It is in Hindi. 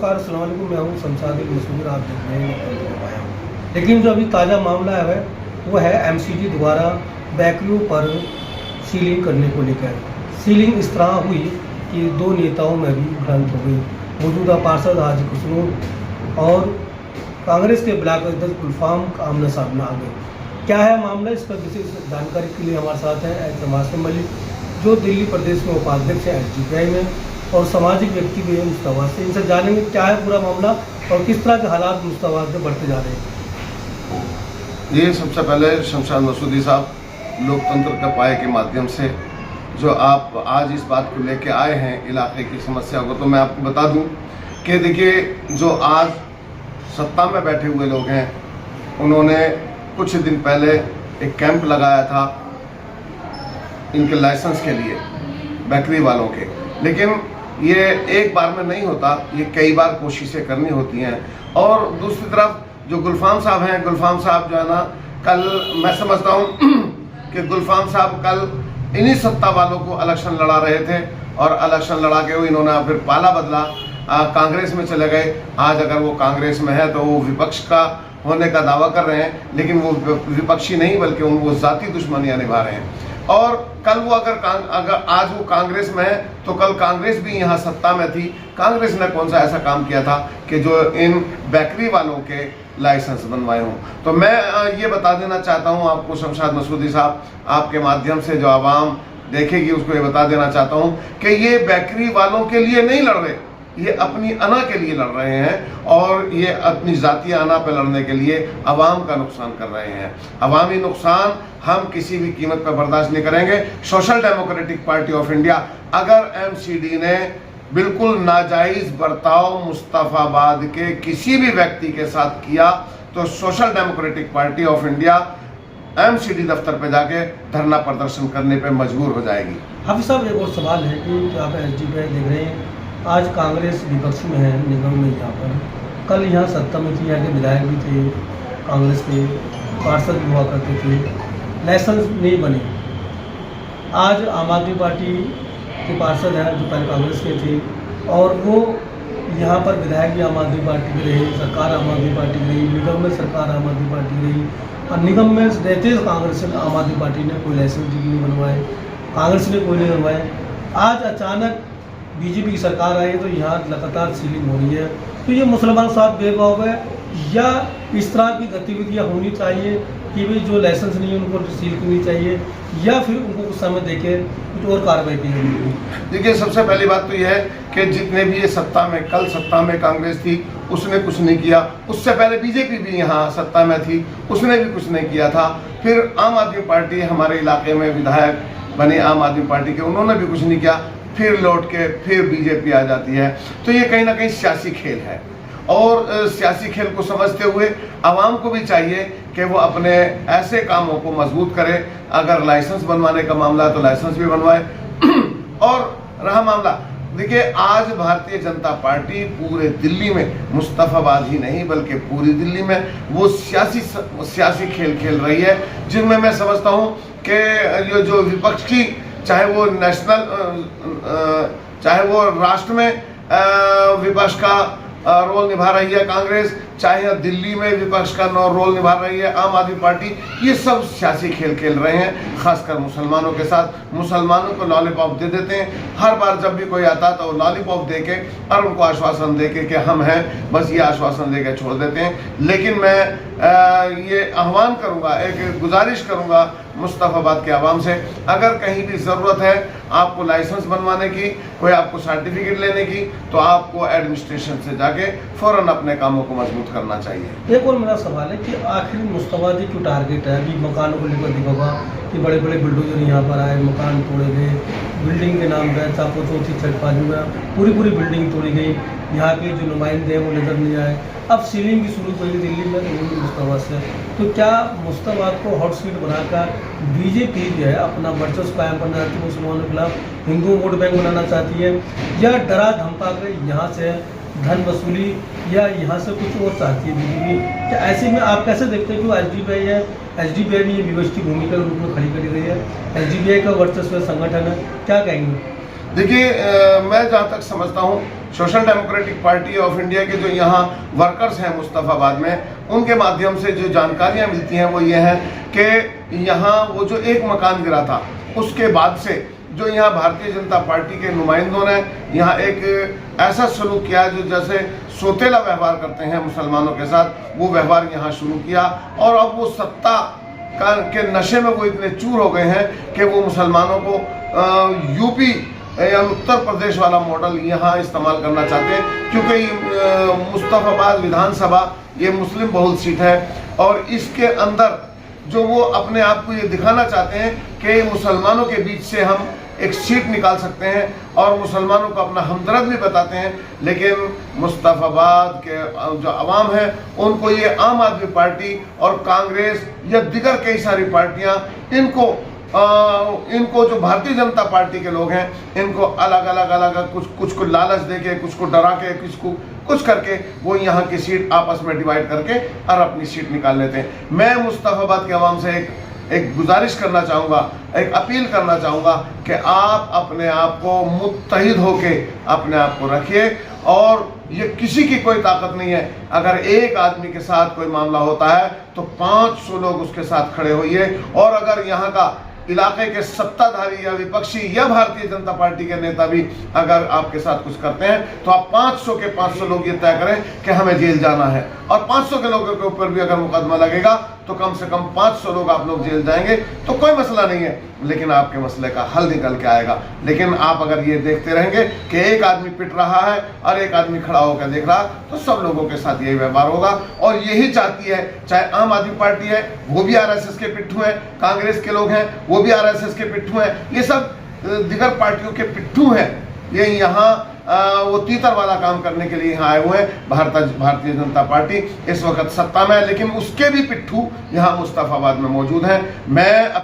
नमस्कार, अस्सलाम वालेकुम। मैं हूँ शमशाद मसूद, आप देख रहे हैं। लेकिन जो अभी ताज़ा मामला है वो है एमसीडी द्वारा बैकरियों पर सीलिंग करने को लेकर। सीलिंग इस तरह हुई कि दो नेताओं में भी भ्रांत हो गई। मौजूदा पार्षद हाजी खुसनूर और कांग्रेस के ब्लॉक अध्यक्ष गुलफाम आमने सामने आ गए। क्या है मामला, इस पर विशेष जानकारी के लिए हमारे साथ हैं एच मासिम मलिक, जो दिल्ली प्रदेश में उपाध्यक्ष हैं एसडीपीआई में और सामाजिक व्यक्ति भी है मुश्ताबाद से। इनसे जानेंगे क्या है पूरा मामला और किस तरह के हालात मुश्ताबाद में बढ़ते जा रहे हैं। ये सबसे पहले शमशाद मसूदी साहब, लोकतंत्र के पाए के माध्यम से जो आप आज इस बात को लेके आए हैं इलाके की समस्या को, तो मैं आपको बता दूं कि देखिए, जो आज सत्ता में बैठे हुए लोग हैं उन्होंने कुछ दिन पहले एक कैंप लगाया था इनके लाइसेंस के लिए, बेकरी वालों के। लेकिन ये एक बार में नहीं होता, ये कई बार कोशिशें करनी होती हैं। और दूसरी तरफ जो गुलफाम साहब हैं, गुलफाम साहब जो है ना, कल मैं समझता हूँ कि गुलफाम साहब कल इन्हीं सत्ता वालों को इलेक्शन लड़ा रहे थे और इलेक्शन लड़ा के इन्होंने फिर पाला बदला, कांग्रेस में चले गए। आज अगर वो कांग्रेस में है तो वो विपक्ष का होने का दावा कर रहे हैं, लेकिन वो विपक्षी नहीं बल्कि वो जाती दुश्मनियां निभा रहे हैं। और कल वो अगर आज वो कांग्रेस में है तो कल कांग्रेस भी यहाँ सत्ता में थी। कांग्रेस ने कौन सा ऐसा काम किया था कि जो इन बेकरी वालों के लाइसेंस बनवाए हों। तो मैं ये बता देना चाहता हूँ आपको शमशाद मसूदी साहब, आपके माध्यम से जो आवाम देखेगी उसको ये बता देना चाहता हूँ कि ये बेकरी वालों के लिए नहीं लड़ रहे, ये अपनी अना के लिए लड़ रहे हैं और ये अपनी जातीय अना पे लड़ने के लिए अवाम का नुकसान कर रहे हैं। अवामी नुकसान हम किसी भी कीमत पर बर्दाश्त नहीं करेंगे। Social democratic party of India, अगर एमसीडी ने बिल्कुल नाजायज बर्ताव मुस्तफाबाद के किसी भी व्यक्ति के साथ किया तो social democratic party of India MCD दफ्तर पे जाके धरना प्रदर्शन करने पे मजबूर हो जाएगी। हाफिज साहब, एक और सवाल है कि आप एसडीपीआई देख रहे हैं, आज कांग्रेस विपक्ष में है निगम में, यहाँ पर कल यहाँ सत्ता में थी, यहाँ के विधायक भी थे, कांग्रेस के पार्षद भी हुआ करते थे, लाइसेंस नहीं बने। आज आम आदमी पार्टी के पार्षद हैं जो पहले कांग्रेस के थे और वो यहाँ पर विधायक भी आम आदमी पार्टी के रही, सरकार आम आदमी पार्टी की रही, निगम में सरकार आम आदमी पार्टी की रही और निगम में रहते कांग्रेस आम आदमी पार्टी ने कोई लाइसेंस नहीं बनवाए, कांग्रेस ने कोई नहीं बनवाए। आज अचानक बीजेपी की सरकार आई है तो यहाँ लगातार सीलिंग हो रही है। तो ये मुसलमान साथ बेवकूफ़ है या इस तरह की गतिविधियाँ होनी चाहिए कि भाई जो लाइसेंस नहीं है उनको सील करनी चाहिए या फिर उनको कुछ समय देके कुछ और कार्रवाई की जाएगी? देखिए, सबसे पहली बात तो यह है कि जितने भी ये सत्ता में, कल सत्ता में कांग्रेस थी उसने कुछ नहीं किया, उससे पहले बीजेपी भी यहाँ सत्ता में थी उसने भी कुछ नहीं किया था, फिर आम आदमी पार्टी हमारे इलाके में विधायक बने आम आदमी पार्टी के, उन्होंने भी कुछ नहीं किया, फिर लौट के फिर बीजेपी आ जाती है। तो ये कहीं ना कहीं सियासी खेल है और सियासी खेल को समझते हुए आवाम को भी चाहिए कि वो अपने ऐसे कामों को मजबूत करे। अगर लाइसेंस बनवाने का मामला है तो लाइसेंस भी बनवाए। और रहा मामला, देखिए, आज भारतीय जनता पार्टी पूरे दिल्ली में, मुस्तफाबाद ही नहीं बल्कि पूरी दिल्ली में वो सियासी खेल खेल रही है, जिनमें मैं समझता हूँ कि ये जो विपक्ष की, चाहे वो नेशनल, चाहे वो राष्ट्र में विपक्ष का रोल निभा रही है कांग्रेस, चाहे दिल्ली में विपक्ष का रोल निभा रही है आम आदमी पार्टी, ये सब सियासी खेल खेल रहे हैं, खासकर मुसलमानों के साथ। मुसलमानों को लॉलीपॉप दे देते हैं, हर बार जब भी कोई आता तो लॉलीपॉप दे के और उनको आश्वासन दे के कि हम हैं, बस ये आश्वासन दे के छोड़ देते हैं। लेकिन मैं ये आह्वान करूंगा, एक गुजारिश करूंगा मुस्तफाबाद के आवाम से, अगर कहीं भी ज़रूरत है आपको लाइसेंस बनवाने की, कोई आपको सर्टिफिकेट लेने की, तो आपको एडमिनिस्ट्रेशन से जाके फ़ौरन अपने कामों को मजबूत करना चाहिए। एक और मेरा सवाल है कि आखिर मुस्तफाबादी क्यों टारगेट है? अभी मकानों को लेकर देखा होगा कि बड़े बड़े बिल्डोजर यहाँ पर आए, मकान तोड़े गए, बिल्डिंग के नाम पे चाको चौथी छठपाजी में पूरी बिल्डिंग तोड़ी गई, यहाँ के जो नुमाइंदे हैं वो नजर नहीं आए। अब सीलिंग भी शुरू हुई दिल्ली में मुस्तफाबाद से, तो क्या मुस्तफाबाद को हॉट सीट बनाकर बीजेपी जो है अपना वर्चस्व कायम करना चाहती है, मुसलमानों के खिलाफ हिंदू वोट बैंक बनाना चाहती है, या डरा धमका कर यहाँ से धन वसूली या यहाँ से कुछ और चाहती है बीजेपी? क्या ऐसे में आप कैसे देखते हैं कि एसडीपीआई है, एसडीपीआई ने ये विपक्ष की भूमिका के रूप में खड़ी करी गई है, एसडीपीआई का वर्चस्व संगठन है, क्या कहेंगे? देखिए, मैं जहाँ तक समझता हूँ, social democratic party of India के जो यहाँ वर्कर्स हैं मुस्तफाबाद में, उनके माध्यम से जो जानकारियाँ मिलती हैं वो ये हैं कि यहाँ वो जो एक मकान गिरा था, उसके बाद से जो यहाँ भारतीय जनता पार्टी के नुमाइंदों ने यहाँ एक ऐसा सलूक किया जो जैसे सोतेला व्यवहार करते हैं मुसलमानों के साथ, वो व्यवहार यहाँ शुरू किया। और अब वो सत्ता के नशे में वो इतने चूर हो गए हैं कि वो मुसलमानों को यूपी या उत्तर प्रदेश वाला मॉडल यहाँ इस्तेमाल करना चाहते हैं, क्योंकि मुस्तफाबाद विधानसभा ये मुस्लिम बहुल सीट है और इसके अंदर जो वो अपने आप को ये दिखाना चाहते हैं कि मुसलमानों के बीच से हम एक सीट निकाल सकते हैं और मुसलमानों को अपना हमदर्द भी बताते हैं। लेकिन मुस्तफाबाद के जो अवाम है उनको ये आम आदमी पार्टी और कांग्रेस या दिगर कई सारी पार्टियां इनको जो भारतीय जनता पार्टी के लोग हैं इनको अलग अलग कुछ को लालच देके, कुछ को डरा के, कुछ करके वो यहाँ की सीट आपस में डिवाइड करके और अपनी सीट निकाल लेते हैं। मैं मुस्तफाबाद के अवाम से एक गुजारिश करना चाहूँगा, एक अपील करना चाहूँगा कि आप अपने आप को मुत्तहिद होके अपने आप को रखिए और ये किसी की कोई ताकत नहीं है। अगर एक आदमी के साथ कोई मामला होता है तो 500 लोग उसके साथ खड़े होइए। और अगर यहाँ का इलाके के सत्ताधारी या विपक्षी या भारतीय जनता पार्टी के नेता भी अगर आपके साथ कुछ करते हैं तो आप 500 के 500 लोग ये तय करें कि हमें जेल जाना है, और 500 के लोगों के ऊपर भी अगर मुकदमा लगेगा तो कम से कम 500 लोग आप लोग जेल जाएंगे तो कोई मसला नहीं है, लेकिन आपके मसले का हल निकल के आएगा। लेकिन आप अगर ये देखते रहेंगे कि एक आदमी पिट रहा है और एक आदमी खड़ा होकर देख रहा, तो सब लोगों के साथ यही व्यवहार होगा। और यही चाहती है, चाहे आम आदमी पार्टी है वो भी आरएसएस के पिट्ठू हैं, कांग्रेस के लोग हैं वो भी आरएसएस के पिट्ठू हैं, ये सब दिगर पार्टियों के पिट्ठू हैं। ये यहाँ वो तीतर वाला काम करने के लिए यहाँ आए हुए हैं। भारतीय जनता पार्टी इस वक्त सत्ता में है, लेकिन उसके भी पिट्ठू यहाँ मुस्तफाबाद में मौजूद हैं। मैं